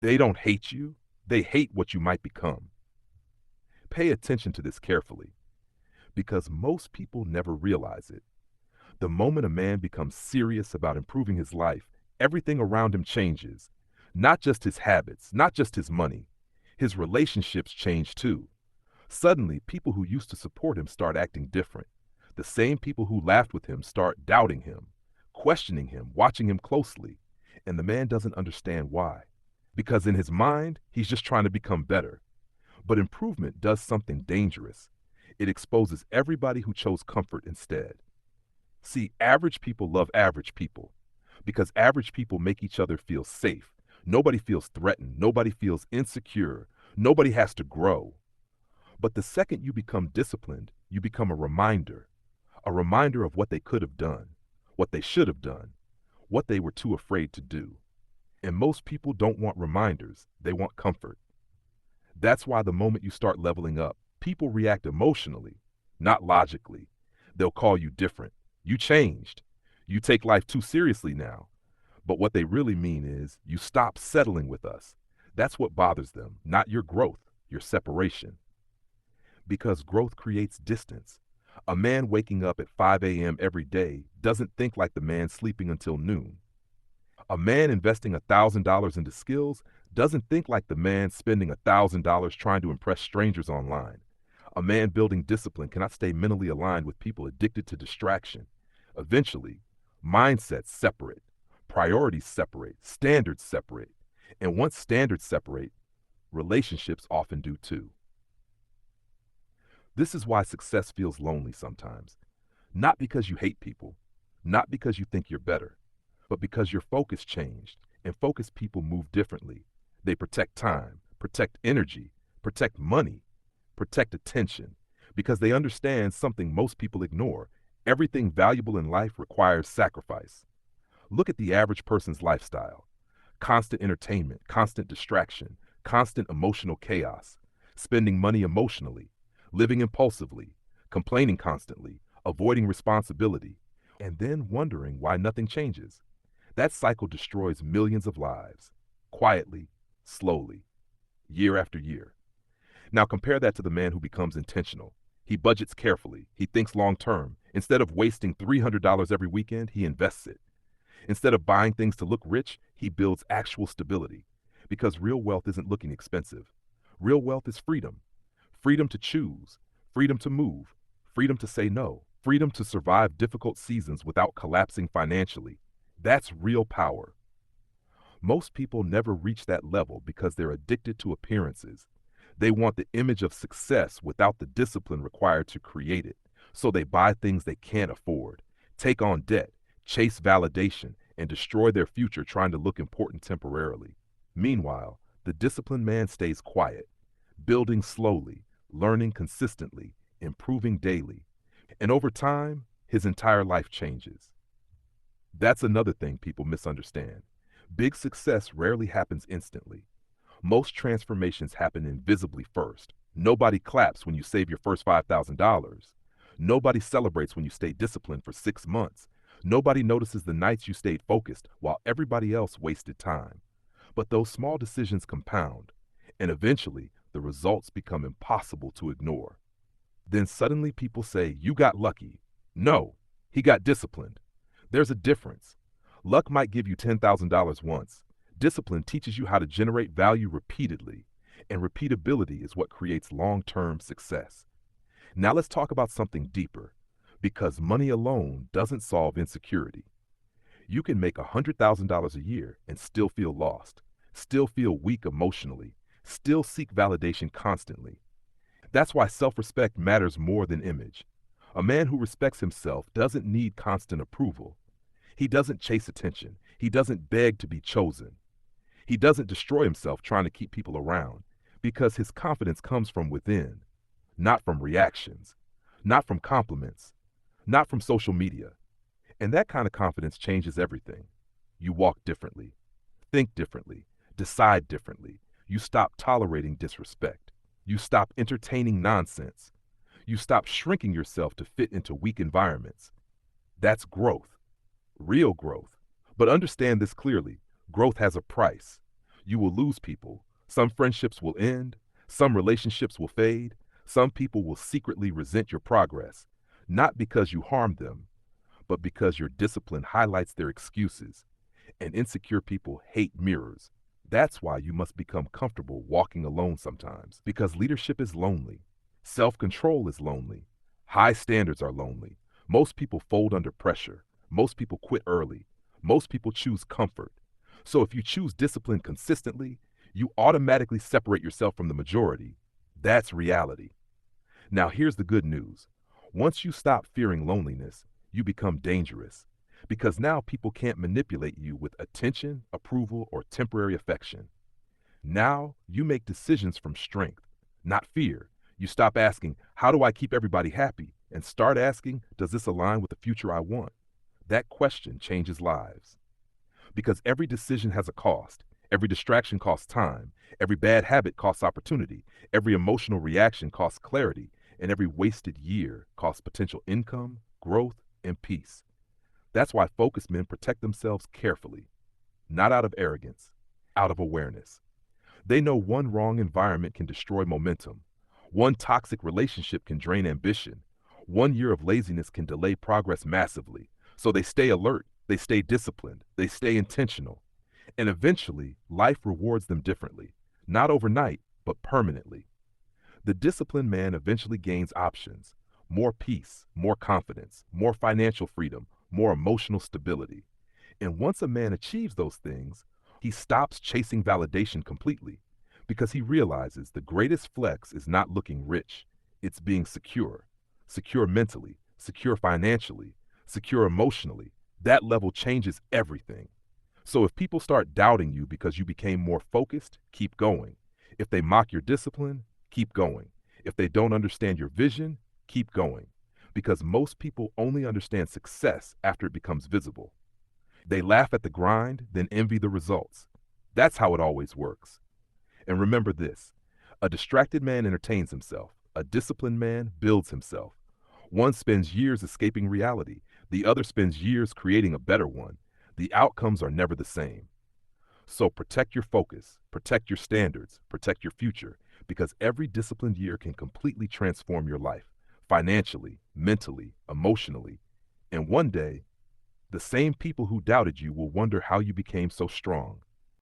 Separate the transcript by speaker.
Speaker 1: They don't hate you, they hate what you might become. Pay attention to this carefully, because most people never realize it. The moment a man becomes serious about improving his life, everything around him changes. Not just his habits, not just his money. His relationships change too. Suddenly, people who used to support him start acting different. The same people who laughed with him start doubting him, questioning him, watching him closely. And the man doesn't understand why. Because in his mind, he's just trying to become better. But improvement does something dangerous. It exposes everybody who chose comfort instead. See, average people love average people because average people make each other feel safe. Nobody feels threatened. Nobody feels insecure. Nobody has to grow. But the second you become disciplined, you become a reminder of what they could have done, what they should have done, what they were too afraid to do. And most people don't want reminders, they want comfort. That's why the moment you start leveling up, people react emotionally, not logically. They'll call you different. You changed. You take life too seriously now. But what they really mean is you stop settling with us. That's what bothers them, not your growth, your separation. Because growth creates distance. A man waking up at 5 a.m. every day doesn't think like the man sleeping until noon. A man investing $1,000 into skills doesn't think like the man spending $1,000 trying to impress strangers online. A man building discipline cannot stay mentally aligned with people addicted to distraction. Eventually, mindsets separate, priorities separate, standards separate. And once standards separate, relationships often do too. This is why success feels lonely sometimes. Not because you hate people, not because you think you're better, but because your focus changed, and focused people move differently. They protect time, protect energy, protect money, protect attention, because they understand something most people ignore. Everything valuable in life requires sacrifice. Look at the average person's lifestyle. Constant entertainment, constant distraction, constant emotional chaos, spending money emotionally, living impulsively, complaining constantly, avoiding responsibility, and then wondering why nothing changes. That cycle destroys millions of lives, quietly, slowly, year after year. Now compare that to the man who becomes intentional. He budgets carefully. He thinks long term. Instead of wasting $300 every weekend, he invests it. Instead of buying things to look rich, he builds actual stability. Because real wealth isn't looking expensive. Real wealth is freedom. Freedom to choose. Freedom to move. Freedom to say no. Freedom to survive difficult seasons without collapsing financially. That's real power. Most people never reach that level because they're addicted to appearances. They want the image of success without the discipline required to create it. So they buy things they can't afford, take on debt, chase validation, and destroy their future trying to look important temporarily. Meanwhile, the disciplined man stays quiet, building slowly, learning consistently, improving daily. And over time, his entire life changes. That's another thing people misunderstand. Big success rarely happens instantly. Most transformations happen invisibly first. Nobody claps when you save your first $5,000. Nobody celebrates when you stay disciplined for 6 months. Nobody notices the nights you stayed focused while everybody else wasted time. But those small decisions compound, and eventually the results become impossible to ignore. Then suddenly people say, "You got lucky." No, he got disciplined. There's a difference. Luck might give you $10,000 once. Discipline teaches you how to generate value repeatedly, and repeatability is what creates long-term success. Now let's talk about something deeper, because money alone doesn't solve insecurity. You can make $100,000 a year and still feel lost, still feel weak emotionally, still seek validation constantly. That's why self-respect matters more than image. A man who respects himself doesn't need constant approval. He doesn't chase attention. He doesn't beg to be chosen. He doesn't destroy himself trying to keep people around, because his confidence comes from within, not from reactions, not from compliments, not from social media. And that kind of confidence changes everything. You walk differently, think differently, decide differently. You stop tolerating disrespect. You stop entertaining nonsense. You stop shrinking yourself to fit into weak environments. That's growth, real growth. But understand this clearly: growth has a price. You will lose people. Some friendships will end. Some relationships will fade. Some people will secretly resent your progress, not because you harmed them, but because your discipline highlights their excuses. And insecure people hate mirrors. That's why you must become comfortable walking alone sometimes, because leadership is lonely. Self-control is lonely. High standards are lonely. Most people fold under pressure. Most people quit early. Most people choose comfort. So if you choose discipline consistently, you automatically separate yourself from the majority. That's reality. Now here's the good news. Once you stop fearing loneliness, you become dangerous. Because now people can't manipulate you with attention, approval, or temporary affection. Now you make decisions from strength, not fear. You stop asking, how do I keep everybody happy? And start asking, does this align with the future I want? That question changes lives. Because every decision has a cost. Every distraction costs time. Every bad habit costs opportunity. Every emotional reaction costs clarity. And every wasted year costs potential income, growth, and peace. That's why focused men protect themselves carefully, not out of arrogance, out of awareness. They know one wrong environment can destroy momentum. One toxic relationship can drain ambition. 1 year of laziness can delay progress massively. So they stay alert, they stay disciplined, they stay intentional. And eventually, life rewards them differently, not overnight, but permanently. The disciplined man eventually gains options, more peace, more confidence, more financial freedom, more emotional stability. And once a man achieves those things, he stops chasing validation completely because he realizes the greatest flex is not looking rich, it's being secure. Secure mentally, secure financially, secure emotionally. That level changes everything. So if people start doubting you because you became more focused, keep going. If they mock your discipline, keep going. If they don't understand your vision, keep going. Because most people only understand success after it becomes visible. They laugh at the grind, then envy the results. That's how it always works. And remember this, a distracted man entertains himself. A disciplined man builds himself. One spends years escaping reality. The other spends years creating a better one. The outcomes are never the same. So protect your focus, protect your standards, protect your future, because every disciplined year can completely transform your life, financially, mentally, emotionally. And one day, the same people who doubted you will wonder how you became so strong.